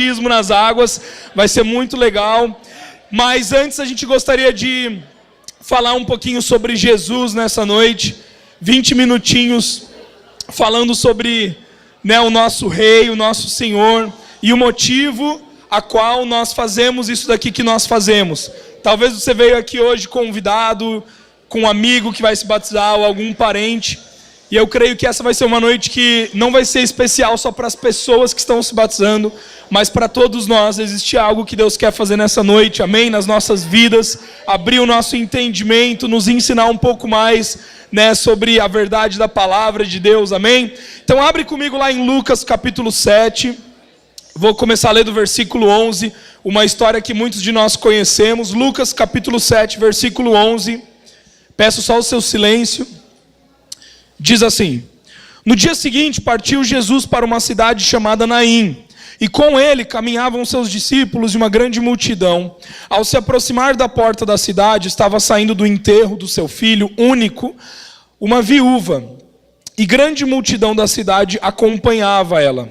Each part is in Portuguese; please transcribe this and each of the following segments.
batismo nas águas, vai ser muito legal. Mas antes a gente gostaria de falar um pouquinho sobre Jesus nessa noite, 20 minutinhos falando sobre, o nosso Rei, o nosso Senhor, e o motivo a qual nós fazemos isso daqui que nós fazemos. Talvez você veio aqui hoje convidado, com um amigo que vai se batizar, ou algum parente, e eu creio que essa vai ser uma noite que não vai ser especial só para as pessoas que estão se batizando, mas para todos nós. Existe algo que Deus quer fazer nessa noite, amém? Nas nossas vidas, abrir o nosso entendimento, nos ensinar um pouco mais, sobre a verdade da palavra de Deus, amém? Então abre comigo lá em Lucas capítulo 7, vou começar a ler do versículo 11, uma história que muitos de nós conhecemos. Lucas capítulo 7, versículo 11, peço só o seu silêncio. Diz assim: no dia seguinte partiu Jesus para uma cidade chamada Naim, e com ele caminhavam seus discípulos e uma grande multidão. Ao se aproximar da porta da cidade, estava saindo do enterro do seu filho único, uma viúva, e grande multidão da cidade acompanhava ela.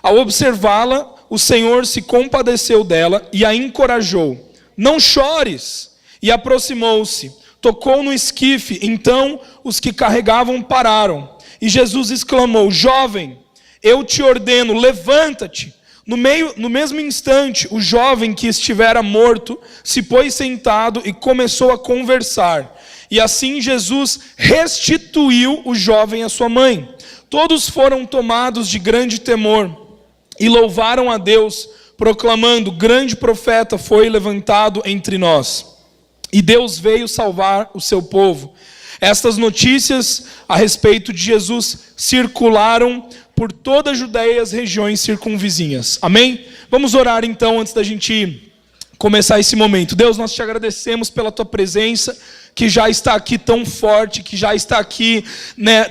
Ao observá-la, o Senhor se compadeceu dela e a encorajou. Não chores! E aproximou-se, tocou no esquife, então os que carregavam pararam. E Jesus exclamou: jovem, eu te ordeno, levanta-te. No mesmo instante, o jovem que estivera morto se pôs sentado e começou a conversar. E assim Jesus restituiu o jovem à sua mãe. Todos foram tomados de grande temor e louvaram a Deus, proclamando: grande profeta foi levantado entre nós. E Deus veio salvar o seu povo. Estas notícias a respeito de Jesus circularam por toda a Judeia e as regiões circunvizinhas. Amém? Vamos orar então antes da gente começar esse momento. Deus, nós te agradecemos pela tua presença, que já está aqui tão forte, que já está aqui,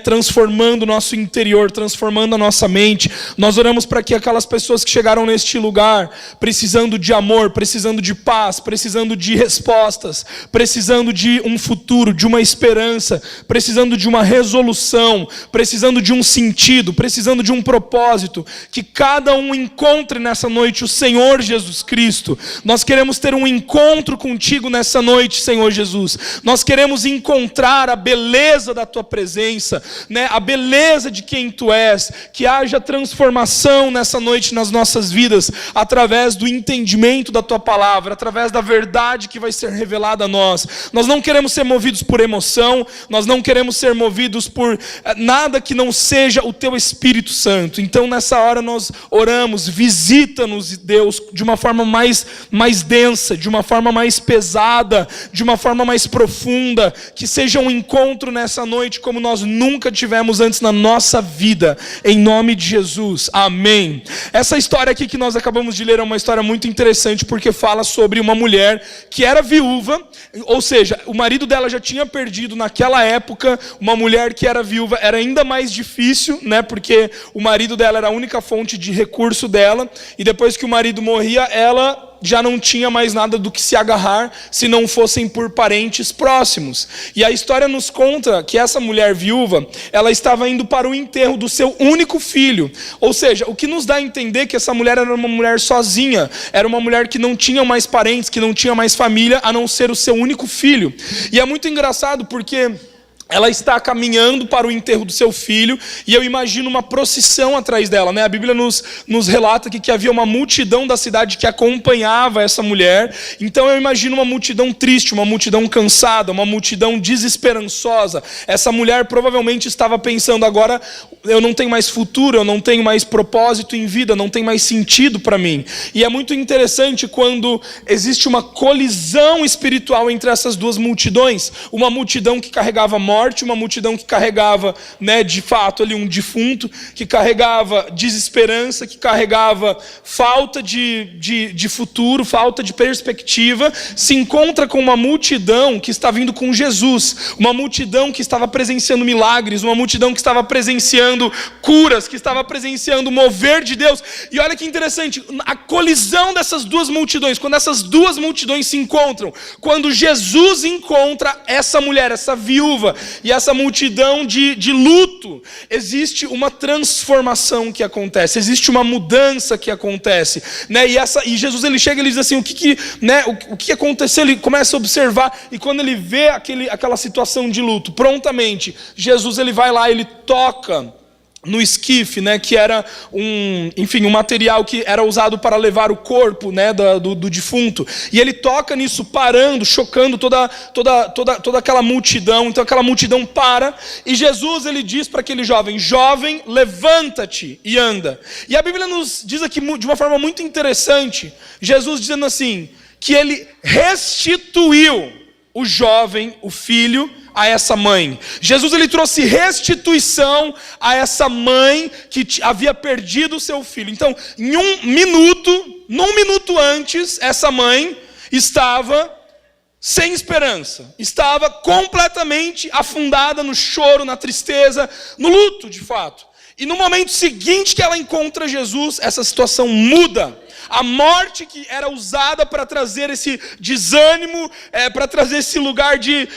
transformando o nosso interior, transformando a nossa mente. Nós oramos para que aquelas pessoas que chegaram neste lugar, precisando de amor, precisando de paz, precisando de respostas, precisando de um futuro, de uma esperança, precisando de uma resolução, precisando de um sentido, precisando de um propósito, que cada um encontre nessa noite o Senhor Jesus Cristo. Nós queremos ter um encontro contigo nessa noite, Senhor Jesus. Nós queremos encontrar a beleza da tua presença, a beleza de quem tu és, que haja transformação nessa noite nas nossas vidas, através do entendimento da tua palavra, através da verdade que vai ser revelada a nós. Nós não queremos ser movidos por emoção, nós não queremos ser movidos por nada que não seja o teu Espírito Santo. Então nessa hora nós oramos: visita-nos, Deus, de uma forma mais densa, de uma forma mais pesada, de uma forma mais profunda, que seja um encontro nessa noite como nós nunca tivemos antes na nossa vida, em nome de Jesus, amém. Essa história aqui que nós acabamos de ler é uma história muito interessante, porque fala sobre uma mulher que era viúva, ou seja, o marido dela já tinha perdido naquela época. Uma mulher que era viúva era ainda mais difícil, porque o marido dela era a única fonte de recurso dela, e depois que o marido morria, ela já não tinha mais nada do que se agarrar, se não fossem por parentes próximos. E a história nos conta que essa mulher viúva, ela estava indo para o enterro do seu único filho. Ou seja, o que nos dá a entender que essa mulher era uma mulher sozinha, era uma mulher que não tinha mais parentes, que não tinha mais família, a não ser o seu único filho. E é muito engraçado porque ela está caminhando para o enterro do seu filho, e eu imagino uma procissão atrás dela, A Bíblia nos relata que havia uma multidão da cidade que acompanhava essa mulher. Então eu imagino uma multidão triste, uma multidão cansada, uma multidão desesperançosa. Essa mulher provavelmente estava pensando: agora eu não tenho mais futuro, eu não tenho mais propósito em vida, não tem mais sentido para mim. E é muito interessante quando existe uma colisão espiritual entre essas duas multidões. Uma multidão que carregava morte, uma multidão que carregava, de fato ali um defunto, que carregava desesperança, que carregava falta de futuro, falta de perspectiva, se encontra com uma multidão que está vindo com Jesus, uma multidão que estava presenciando milagres, uma multidão que estava presenciando curas, que estava presenciando o mover de Deus. E olha que interessante, a colisão dessas duas multidões, quando essas duas multidões se encontram, quando Jesus encontra essa mulher, essa viúva, e essa multidão de luto, existe uma transformação que acontece, existe uma mudança que acontece, né? E Jesus ele chega e ele diz assim, o que aconteceu? Ele começa a observar, e quando ele vê aquela situação de luto, prontamente, Jesus ele vai lá, ele toca no esquife, né, que era um material que era usado para levar o corpo, né, do defunto, e ele toca nisso, parando, chocando toda aquela multidão. Então aquela multidão para, e Jesus ele diz para aquele jovem, levanta-te e anda. E a Bíblia nos diz aqui de uma forma muito interessante, Jesus dizendo assim, que ele restituiu o jovem, o filho, a essa mãe. Jesus ele trouxe restituição a essa mãe que havia perdido o seu filho. Então, num minuto antes, essa mãe estava sem esperança, estava completamente afundada no choro, na tristeza, no luto, de fato. E no momento seguinte que ela encontra Jesus, essa situação muda. A morte que era usada para trazer esse desânimo, para trazer esse lugar de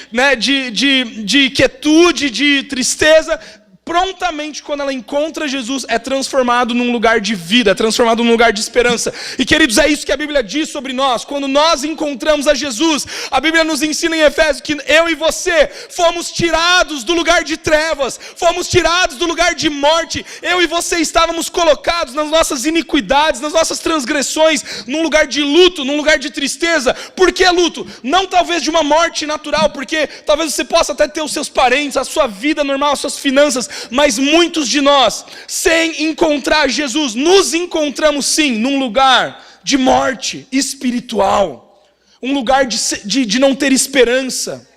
quietude, de tristeza, prontamente quando ela encontra Jesus, é transformado num lugar de vida, é transformado num lugar de esperança. E queridos, é isso que a Bíblia diz sobre nós. Quando nós encontramos a Jesus, a Bíblia nos ensina em Efésios que eu e você fomos tirados do lugar de trevas, fomos tirados do lugar de morte. Eu e você estávamos colocados nas nossas iniquidades, nas nossas transgressões, num lugar de luto, num lugar de tristeza. Por que luto? Não talvez de uma morte natural, porque talvez você possa até ter os seus parentes, a sua vida normal, as suas finanças, mas muitos de nós, sem encontrar Jesus, nos encontramos sim num lugar de morte espiritual, um lugar de não ter esperança,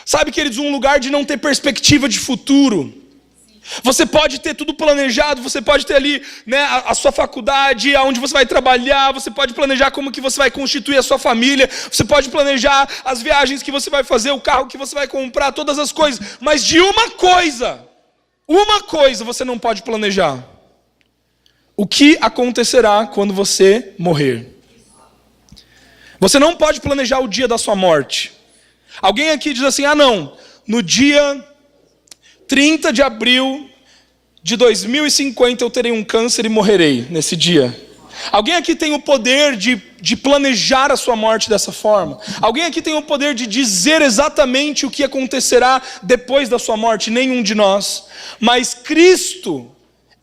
sabe, queridos, um lugar de não ter perspectiva de futuro. Você pode ter tudo planejado, você pode ter ali, né, a sua faculdade, aonde você vai trabalhar, você pode planejar como que você vai constituir a sua família, você pode planejar as viagens que você vai fazer, o carro que você vai comprar, todas as coisas, mas de uma coisa você não pode planejar: o que acontecerá quando você morrer. Você não pode planejar o dia da sua morte. Alguém aqui diz assim, não, no dia 30 de abril de 2050 eu terei um câncer e morrerei nesse dia. Alguém aqui tem o poder de planejar a sua morte dessa forma? Alguém aqui tem o poder de dizer exatamente o que acontecerá depois da sua morte? Nenhum de nós. Mas Cristo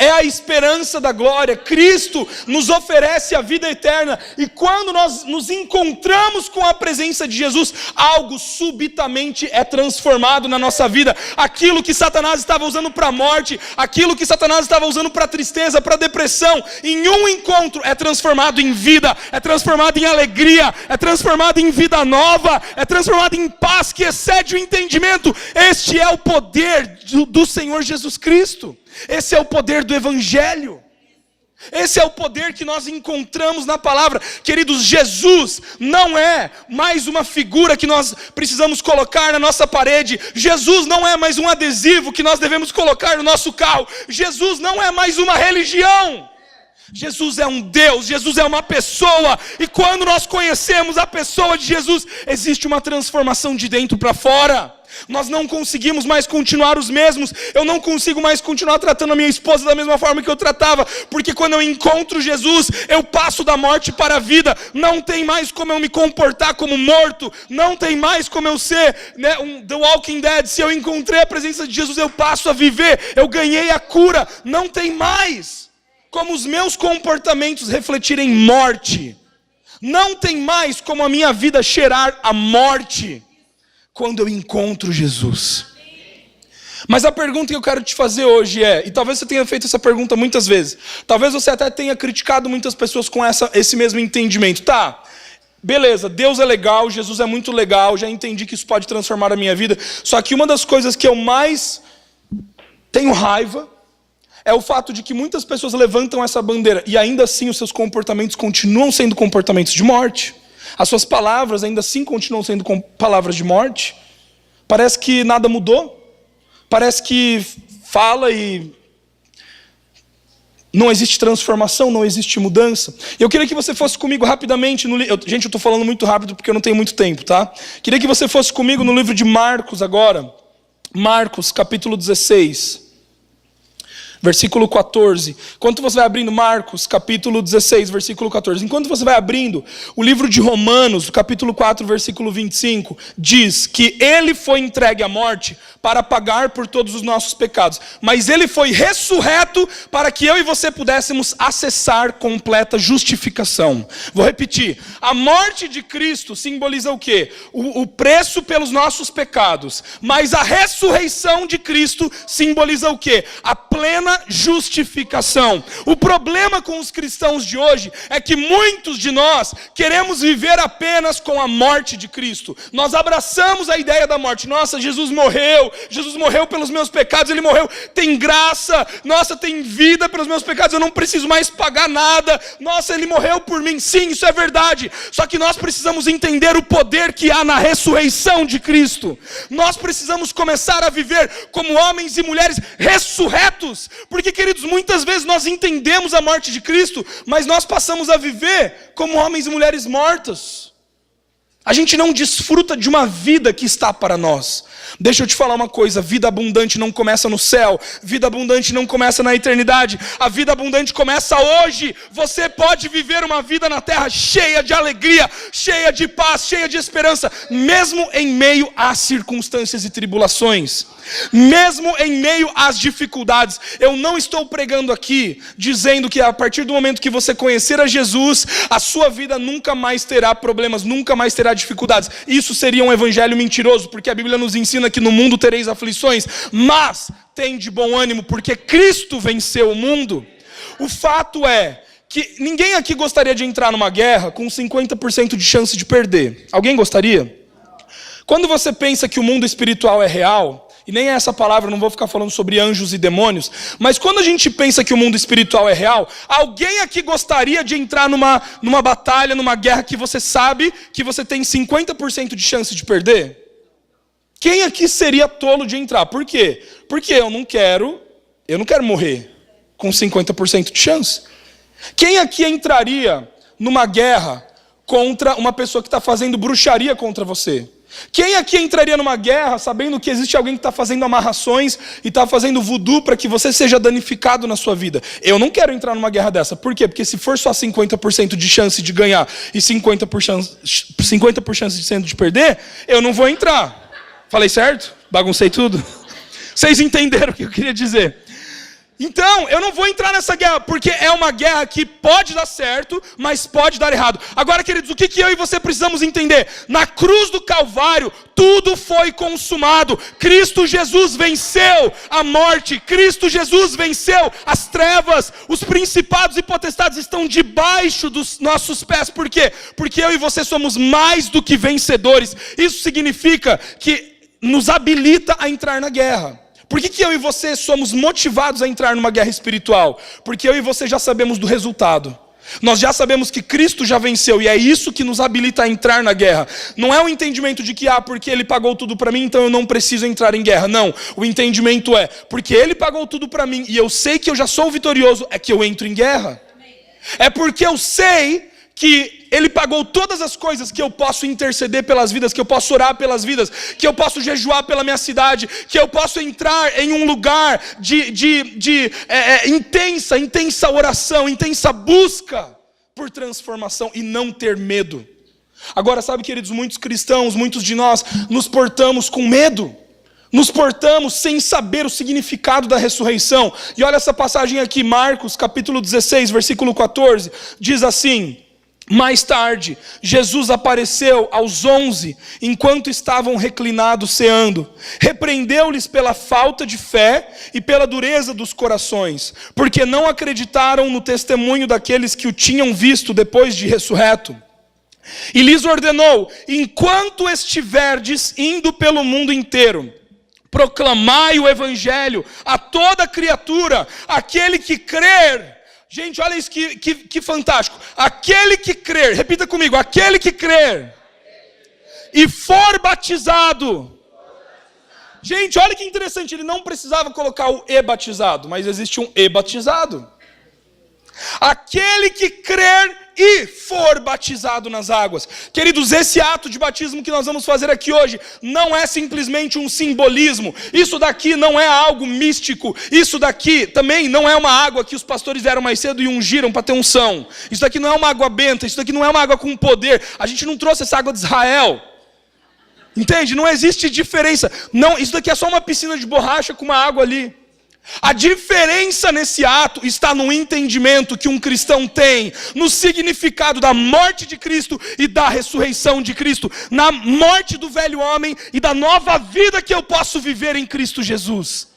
é a esperança da glória. Cristo nos oferece a vida eterna. E quando nós nos encontramos com a presença de Jesus, algo subitamente é transformado na nossa vida. Aquilo que Satanás estava usando para a morte, aquilo que Satanás estava usando para a tristeza, para a depressão, em um encontro é transformado em vida, é transformado em alegria, é transformado em vida nova, é transformado em paz que excede o entendimento. Este é o poder do Senhor Jesus Cristo. Esse é o poder do Evangelho. Esse é o poder que nós encontramos na palavra. Queridos, Jesus não é mais uma figura que nós precisamos colocar na nossa parede. Jesus não é mais um adesivo que nós devemos colocar no nosso carro. Jesus não é mais uma religião. Jesus é um Deus, Jesus é uma pessoa. E quando nós conhecemos a pessoa de Jesus, existe uma transformação de dentro para fora. Nós não conseguimos mais continuar os mesmos. Eu não consigo mais continuar tratando a minha esposa da mesma forma que eu tratava, porque quando eu encontro Jesus, eu passo da morte para a vida. Não tem mais como eu me comportar como morto. Não tem mais como eu ser, né, The Walking Dead. Se eu encontrei a presença de Jesus, eu passo a viver. Eu ganhei a cura. Não tem mais como os meus comportamentos refletirem morte. Não tem mais como a minha vida cheirar a morte quando eu encontro Jesus. Mas a pergunta que eu quero te fazer hoje é, e talvez você tenha feito essa pergunta muitas vezes, talvez você até tenha criticado muitas pessoas com esse mesmo entendimento. Tá, beleza, Deus é legal, Jesus é muito legal, já entendi que isso pode transformar a minha vida, só que uma das coisas que eu mais tenho raiva é o fato de que muitas pessoas levantam essa bandeira e ainda assim os seus comportamentos continuam sendo comportamentos de morte. As suas palavras ainda assim continuam sendo palavras de morte. Parece que nada mudou. Parece que fala e não existe transformação, não existe mudança. Eu queria que você fosse comigo rapidamente. Gente, eu estou falando muito rápido porque eu não tenho muito tempo, tá? Queria que você fosse comigo no livro de Marcos agora. Marcos capítulo 16, versículo 14. Enquanto você vai abrindo Marcos, capítulo 16, versículo 14. Enquanto você vai abrindo, o livro de Romanos, capítulo 4, versículo 25, diz que ele foi entregue à morte para pagar por todos os nossos pecados. Mas ele foi ressurreto para que eu e você pudéssemos acessar completa justificação. Vou repetir. A morte de Cristo simboliza o quê? O preço pelos nossos pecados. Mas a ressurreição de Cristo simboliza o quê? A plena justificação. O problema com os cristãos de hoje é que muitos de nós queremos viver apenas com a morte de Cristo. Nós abraçamos a ideia da morte. Nossa, Jesus morreu pelos meus pecados, ele morreu, tem graça, nossa, tem vida pelos meus pecados, eu não preciso mais pagar nada, nossa, ele morreu por mim. Sim, isso é verdade, só que nós precisamos entender o poder que há na ressurreição de Cristo. Nós precisamos começar a viver como homens e mulheres ressurretos. Porque, queridos, muitas vezes nós entendemos a morte de Cristo, mas nós passamos a viver como homens e mulheres mortos. A gente não desfruta de uma vida que está para nós. Deixa eu te falar uma coisa, vida abundante não começa no céu, vida abundante não começa na eternidade, a vida abundante começa hoje. Você pode viver uma vida na terra cheia de alegria, cheia de paz, cheia de esperança, mesmo em meio às circunstâncias e tribulações, mesmo em meio às dificuldades. Eu não estou pregando aqui dizendo que a partir do momento que você conhecer a Jesus, a sua vida nunca mais terá problemas, nunca mais terá dificuldades. Isso seria um evangelho mentiroso, porque a Bíblia nos ensina que no mundo tereis aflições, mas tem de bom ânimo, porque Cristo venceu o mundo. O fato é que ninguém aqui gostaria de entrar numa guerra com 50% de chance de perder. Alguém gostaria? Quando você pensa que o mundo espiritual é real, e nem é essa palavra, não vou ficar falando sobre anjos e demônios, mas quando a gente pensa que o mundo espiritual é real, alguém aqui gostaria de entrar numa batalha, numa guerra que você sabe que você tem 50% de chance de perder? Quem aqui seria tolo de entrar? Por quê? Porque eu não quero morrer com 50% de chance. Quem aqui entraria numa guerra contra uma pessoa que está fazendo bruxaria contra você? Quem aqui entraria numa guerra sabendo que existe alguém que está fazendo amarrações e está fazendo voodoo para que você seja danificado na sua vida? Eu não quero entrar numa guerra dessa. Por quê? Porque se for só 50% de chance de ganhar e 50% de perder, eu não vou entrar. Falei certo? Baguncei tudo? Vocês entenderam o que eu queria dizer? Então, eu não vou entrar nessa guerra, porque é uma guerra que pode dar certo, mas pode dar errado. Agora, queridos, o que eu e você precisamos entender? Na cruz do Calvário, tudo foi consumado. Cristo Jesus venceu a morte. Cristo Jesus venceu as trevas. Os principados e potestades estão debaixo dos nossos pés. Por quê? Porque eu e você somos mais do que vencedores. Isso significa que nos habilita a entrar na guerra. Por que eu e você somos motivados a entrar numa guerra espiritual? Porque eu e você já sabemos do resultado. Nós já sabemos que Cristo já venceu, e é isso que nos habilita a entrar na guerra. Não é o entendimento de que, porque Ele pagou tudo para mim, então eu não preciso entrar em guerra. Não, o entendimento é, porque Ele pagou tudo para mim, e eu sei que eu já sou vitorioso, é que eu entro em guerra. É porque eu sei que Ele pagou todas as coisas, que eu posso interceder pelas vidas, que eu posso orar pelas vidas, que eu posso jejuar pela minha cidade, que eu posso entrar em um lugar de intensa oração, intensa busca por transformação e não ter medo. Agora, sabe, queridos, muitos cristãos, muitos de nós nos portamos com medo. Nos portamos sem saber o significado da ressurreição. E olha essa passagem aqui, Marcos capítulo 16, versículo 14, diz assim: mais tarde, Jesus apareceu aos 11, enquanto estavam reclinados ceando. Repreendeu-lhes pela falta de fé e pela dureza dos corações, porque não acreditaram no testemunho daqueles que o tinham visto depois de ressurreto. E lhes ordenou: enquanto estiverdes indo pelo mundo inteiro, proclamai o evangelho a toda criatura. Aquele que crer... Gente, olha isso que fantástico. Aquele que crer, repita comigo, aquele que crer e for batizado. Gente, olha que interessante, ele não precisava colocar o e batizado, mas existe um e batizado. Aquele que crer e for batizado nas águas. Queridos, esse ato de batismo que nós vamos fazer aqui hoje não é simplesmente um simbolismo. Isso daqui não é algo místico. Isso daqui também não é uma água que os pastores vieram mais cedo e ungiram para ter unção. Isso daqui não é uma água benta, isso daqui não é uma água com poder. A gente não trouxe essa água de Israel. Entende? Não existe diferença. Não, isso daqui é só uma piscina de borracha com uma água ali. A diferença nesse ato está no entendimento que um cristão tem, no significado da morte de Cristo e da ressurreição de Cristo, na morte do velho homem e da nova vida que eu posso viver em Cristo Jesus.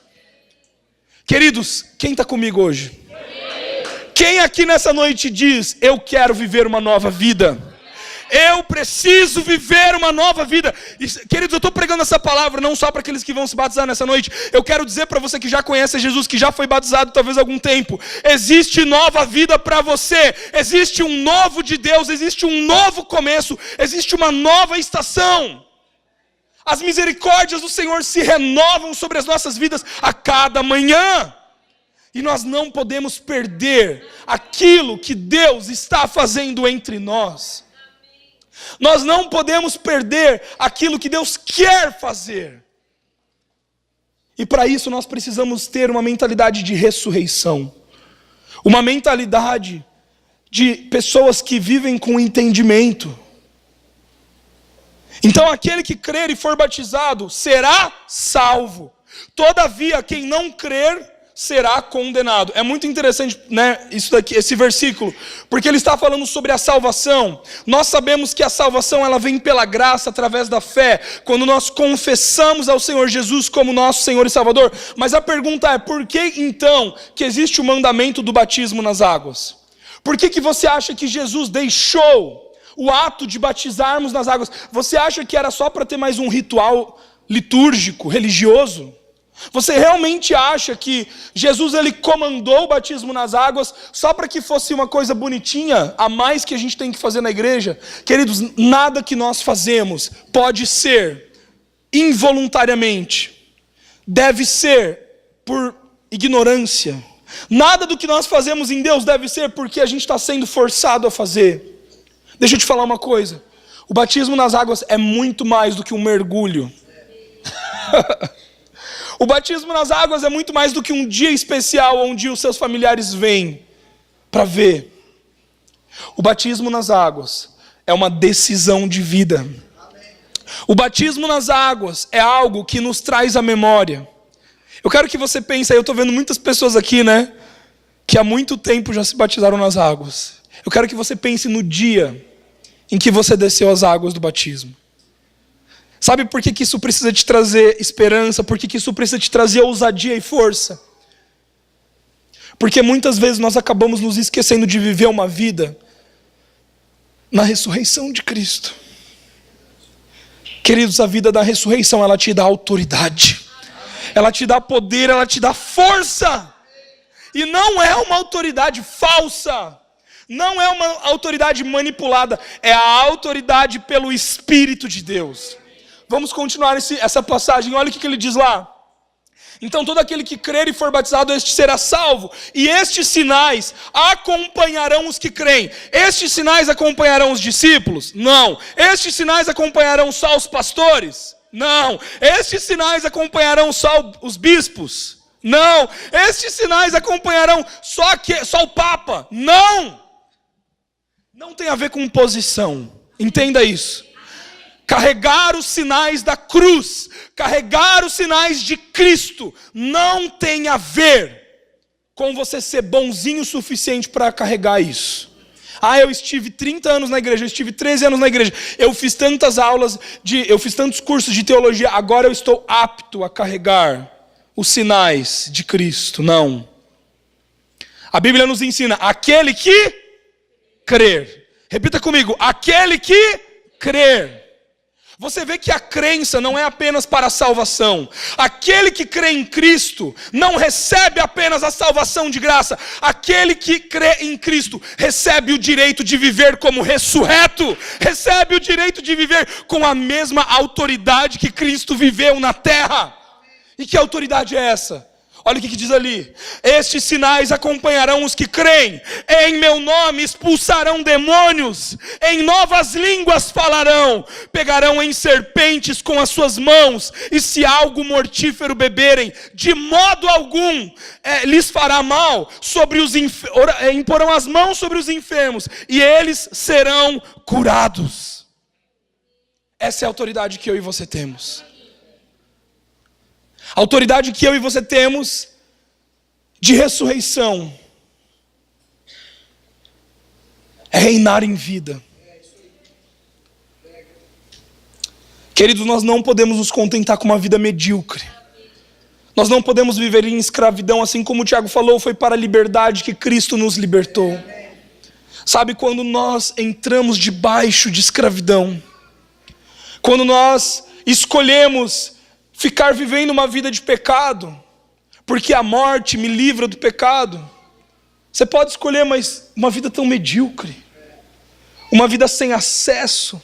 Queridos, quem está comigo hoje? Quem aqui nessa noite diz, eu quero viver uma nova vida? Eu preciso viver uma nova vida. E, queridos, eu estou pregando essa palavra não só para aqueles que vão se batizar nessa noite. Eu quero dizer para você que já conhece Jesus, que já foi batizado talvez há algum tempo. Existe nova vida para você. Existe um novo de Deus. Existe um novo começo. Existe uma nova estação. As misericórdias do Senhor se renovam sobre as nossas vidas a cada manhã. E nós não podemos perder aquilo que Deus está fazendo entre nós. Nós não podemos perder aquilo que Deus quer fazer. E para isso nós precisamos ter uma mentalidade de ressurreição. Uma mentalidade de pessoas que vivem com entendimento. Então aquele que crer e for batizado será salvo. Todavia quem não crer será condenado. É muito interessante, né, isso daqui, esse versículo, porque ele está falando sobre a salvação. Nós sabemos que a salvação ela vem pela graça, através da fé, quando nós confessamos ao Senhor Jesus como nosso Senhor e Salvador. Mas a pergunta é, por que então que existe o mandamento do batismo nas águas? Por que você acha que Jesus deixou o ato de batizarmos nas águas? Você acha que era só para ter mais um ritual litúrgico, religioso? Você realmente acha que Jesus ele comandou o batismo nas águas só para que fosse uma coisa bonitinha, a mais que a gente tem que fazer na igreja? Queridos, nada que nós fazemos pode ser involuntariamente, deve ser por ignorância. Nada do que nós fazemos em Deus deve ser porque a gente está sendo forçado a fazer. Deixa eu te falar uma coisa, o batismo nas águas é muito mais do que um mergulho. O batismo nas águas é muito mais do que um dia especial onde os seus familiares vêm para ver. O batismo nas águas é uma decisão de vida. O batismo nas águas é algo que nos traz à memória. Eu quero que você pense, eu estou vendo muitas pessoas aqui, né, que há muito tempo já se batizaram nas águas. Eu quero que você pense no dia em que você desceu as águas do batismo. Sabe por que isso precisa te trazer esperança? Por que isso precisa te trazer ousadia e força? Porque muitas vezes nós acabamos nos esquecendo de viver uma vida na ressurreição de Cristo. Queridos, a vida da ressurreição, ela te dá autoridade. Ela te dá poder, ela te dá força. E não é uma autoridade falsa. Não é uma autoridade manipulada. É a autoridade pelo Espírito de Deus. Vamos continuar essa passagem, olha o que ele diz lá. Então todo aquele que crer e for batizado, este será salvo. E estes sinais acompanharão os que creem. Estes sinais acompanharão os discípulos? Não. Estes sinais acompanharão só os pastores? Não. Estes sinais acompanharão só os bispos? Não. Estes sinais acompanharão só o Papa? Não. Não tem a ver com posição. Entenda isso. Carregar os sinais da cruz, carregar os sinais de Cristo, não tem a ver com você ser bonzinho o suficiente para carregar isso. Eu estive 30 anos na igreja, eu estive 13 anos na igreja, eu fiz tantas aulas, eu fiz tantos cursos de teologia, agora eu estou apto a carregar os sinais de Cristo. Não. A Bíblia nos ensina, aquele que crer. Repita comigo, aquele que crer. Você vê que a crença não é apenas para a salvação. Aquele que crê em Cristo não recebe apenas a salvação de graça. Aquele que crê em Cristo recebe o direito de viver como ressurreto. Recebe o direito de viver com a mesma autoridade que Cristo viveu na terra. E que autoridade é essa? Olha o que diz ali: estes sinais acompanharão os que creem, em meu nome expulsarão demônios, em novas línguas falarão, pegarão em serpentes com as suas mãos, e se algo mortífero beberem, de modo algum lhes fará mal, imporão as mãos sobre os enfermos, e eles serão curados. Essa é a autoridade que eu e você temos. A autoridade que eu e você temos de ressurreição é reinar em vida. Queridos, nós não podemos nos contentar com uma vida medíocre. Nós não podemos viver em escravidão, assim como o Tiago falou, foi para a liberdade que Cristo nos libertou. Sabe, quando nós entramos debaixo de escravidão, quando nós escolhemos ficar vivendo uma vida de pecado, porque a morte me livra do pecado. Você pode escolher, mas uma vida tão medíocre, uma vida sem acesso.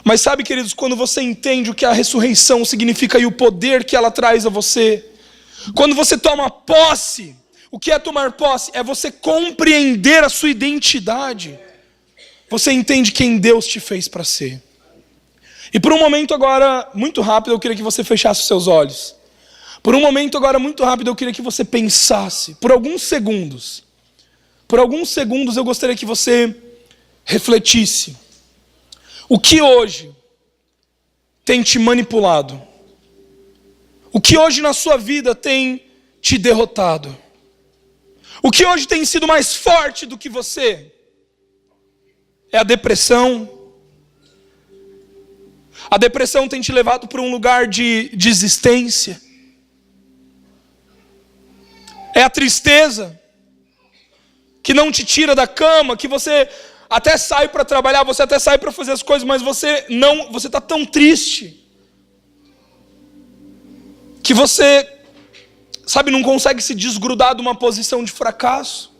Mas sabe, queridos, quando você entende o que a ressurreição significa e o poder que ela traz a você, quando você toma posse, o que é tomar posse? É você compreender a sua identidade. Você entende quem Deus te fez para ser. E por um momento agora, muito rápido, eu queria que você fechasse os seus olhos. Por um momento agora, muito rápido, eu queria que você pensasse, por alguns segundos. Por alguns segundos eu gostaria que você refletisse. O que hoje tem te manipulado? O que hoje na sua vida tem te derrotado? O que hoje tem sido mais forte do que você? É a depressão? A depressão tem te levado para um lugar de desistência. É a tristeza que não te tira da cama, que você até sai para trabalhar, você até sai para fazer as coisas, mas você está tão triste que você, sabe, não consegue se desgrudar de uma posição de fracasso.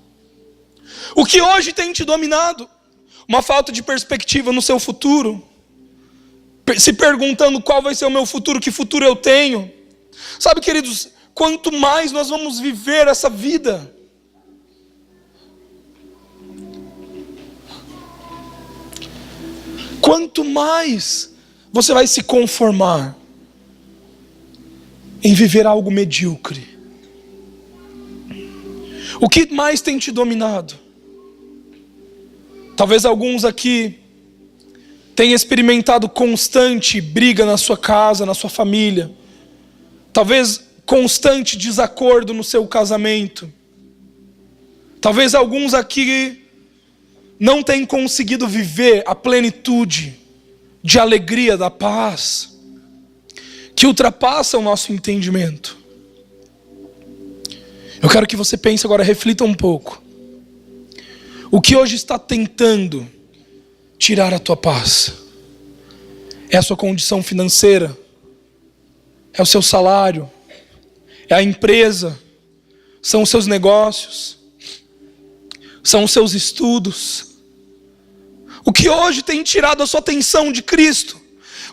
O que hoje tem te dominado? Uma falta de perspectiva no seu futuro. Se perguntando qual vai ser o meu futuro, que futuro eu tenho. Sabe, queridos, quanto mais nós vamos viver essa vida, quanto mais você vai se conformar em viver algo medíocre. O que mais tem te dominado? Talvez alguns aqui tenham experimentado constante briga na sua casa, na sua família. Talvez constante desacordo no seu casamento. Talvez alguns aqui não tenham conseguido viver a plenitude de alegria, da paz, que ultrapassa o nosso entendimento. Eu quero que você pense agora, reflita um pouco. O que hoje está tentando tirar a tua paz? É a sua condição financeira? É o seu salário? É a empresa? São os seus negócios? São os seus estudos? O que hoje tem tirado a sua atenção de Cristo?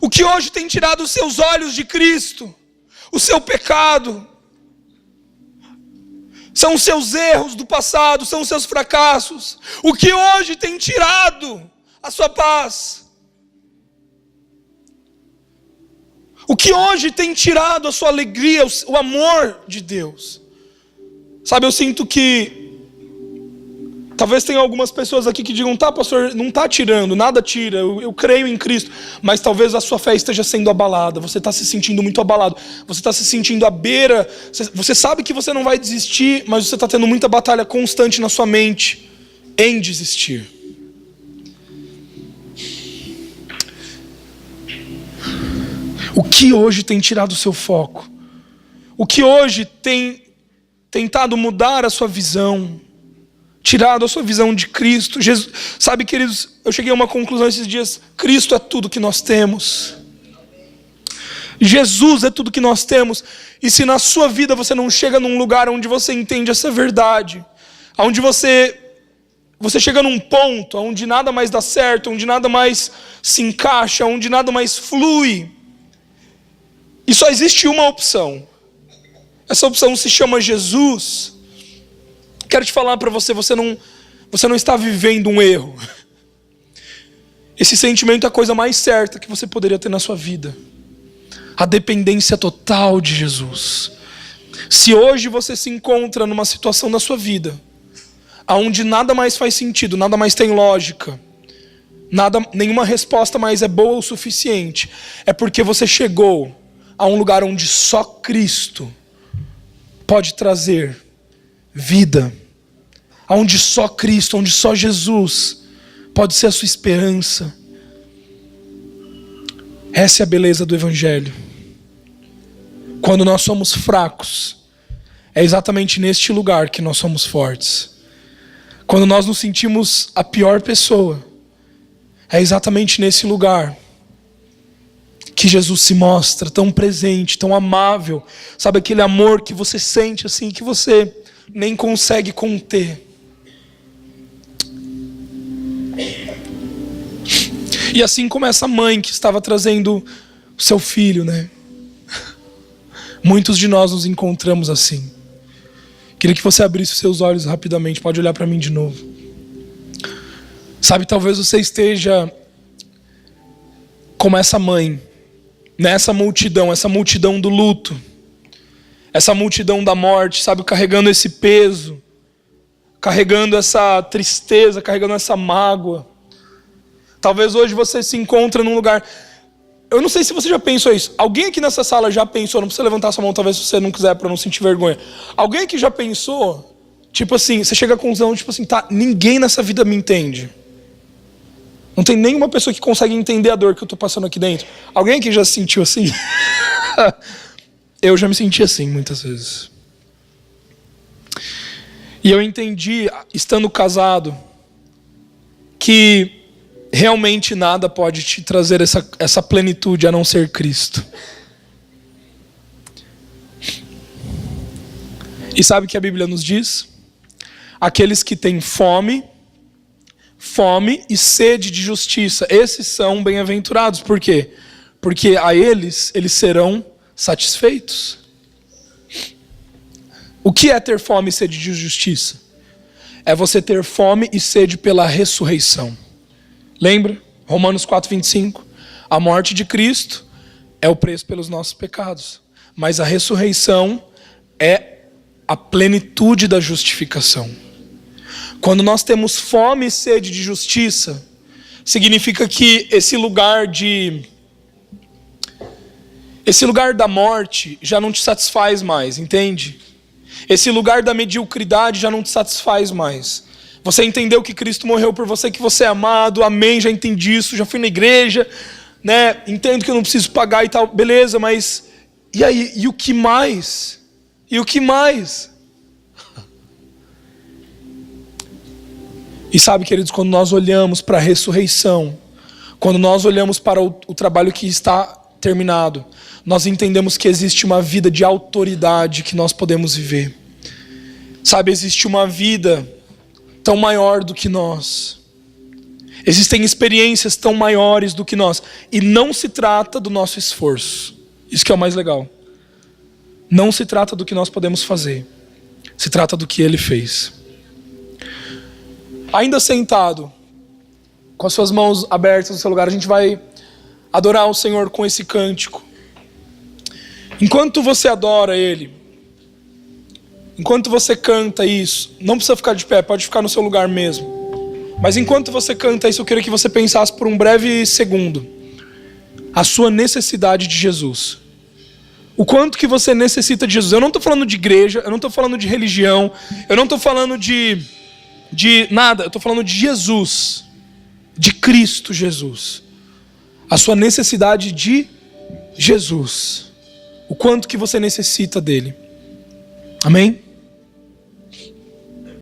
O que hoje tem tirado os seus olhos de Cristo? O seu pecado? São os seus erros do passado, são os seus fracassos. O que hoje tem tirado a sua paz? O que hoje tem tirado a sua alegria, o amor de Deus? Sabe, eu sinto que talvez tenha algumas pessoas aqui que digam: tá, pastor, não está tirando, nada tira, eu creio em Cristo. Mas talvez a sua fé esteja sendo abalada, você está se sentindo muito abalado, você está se sentindo à beira, você sabe que você não vai desistir, mas você está tendo muita batalha constante na sua mente em desistir. O que hoje tem tirado o seu foco? O que hoje tem tentado mudar a sua visão? Tirado a sua visão de Cristo? Jesus, sabe, queridos, eu cheguei a uma conclusão esses dias: Cristo é tudo que nós temos. Jesus é tudo que nós temos. E se na sua vida você não chega num lugar onde você entende essa verdade, onde você chega num ponto onde nada mais dá certo, onde nada mais se encaixa, onde nada mais flui, e só existe uma opção: essa opção se chama Jesus, quero te falar para você, você não está vivendo um erro. Esse sentimento é a coisa mais certa que você poderia ter na sua vida. A dependência total de Jesus. Se hoje você se encontra numa situação da sua vida onde nada mais faz sentido, nada mais tem lógica, nenhuma resposta mais é boa o suficiente, é porque você chegou a um lugar onde só Cristo pode trazer vida, onde só Cristo, onde só Jesus pode ser a sua esperança. Essa é a beleza do Evangelho. Quando nós somos fracos, é exatamente neste lugar que nós somos fortes. Quando nós nos sentimos a pior pessoa, é exatamente nesse lugar que Jesus se mostra tão presente, tão amável. Sabe aquele amor que você sente assim, que você nem consegue conter. E assim como essa mãe que estava trazendo o seu filho, né? Muitos de nós nos encontramos assim. Queria que você abrisse os seus olhos rapidamente, pode olhar para mim de novo. Sabe, talvez você esteja como essa mãe, nessa multidão, essa multidão do luto, essa multidão da morte, sabe, carregando esse peso, carregando essa tristeza, carregando essa mágoa. Talvez hoje você se encontre num lugar... Eu não sei se você já pensou isso. Alguém aqui nessa sala já pensou, não precisa levantar sua mão, talvez se você não quiser, para não sentir vergonha. Alguém aqui já pensou, tipo assim, você chega à conclusão, tipo assim, tá, ninguém nessa vida me entende. Não tem nenhuma pessoa que consegue entender a dor que eu tô passando aqui dentro. Alguém aqui já se sentiu assim? Eu já me senti assim muitas vezes. E eu entendi, estando casado, que realmente nada pode te trazer essa plenitude a não ser Cristo. E sabe o que a Bíblia nos diz? Aqueles que têm fome e sede de justiça, esses são bem-aventurados. Por quê? Porque a eles serão satisfeitos. O que é ter fome e sede de justiça? É você ter fome e sede pela ressurreição. Lembra? Romanos 4:25. A morte de Cristo é o preço pelos nossos pecados. Mas a ressurreição é a plenitude da justificação. Quando nós temos fome e sede de justiça, significa que esse lugar da morte já não te satisfaz mais, entende? Esse lugar da mediocridade já não te satisfaz mais. Você entendeu que Cristo morreu por você, que você é amado, amém, já entendi isso, já fui na igreja, né? Entendo que eu não preciso pagar e tal, beleza, mas e aí? E o que mais? E o que mais? E sabe, queridos, quando nós olhamos para a ressurreição, quando nós olhamos para o trabalho que está terminado, nós entendemos que existe uma vida de autoridade que nós podemos viver. Sabe, existe uma vida tão maior do que nós. Existem experiências tão maiores do que nós. E não se trata do nosso esforço. Isso que é o mais legal. Não se trata do que nós podemos fazer. Se trata do que Ele fez. Ainda sentado, com as suas mãos abertas no seu lugar, a gente vai adorar o Senhor com esse cântico. Enquanto você adora Ele, enquanto você canta isso, não precisa ficar de pé, pode ficar no seu lugar mesmo. Mas enquanto você canta isso, eu queria que você pensasse por um breve segundo a sua necessidade de Jesus. O quanto que você necessita de Jesus. Eu não estou falando de igreja, eu não estou falando de religião, eu não estou falando de nada, eu estou falando de Jesus, de Cristo Jesus. A sua necessidade de Jesus. O quanto que você necessita dele. Amém?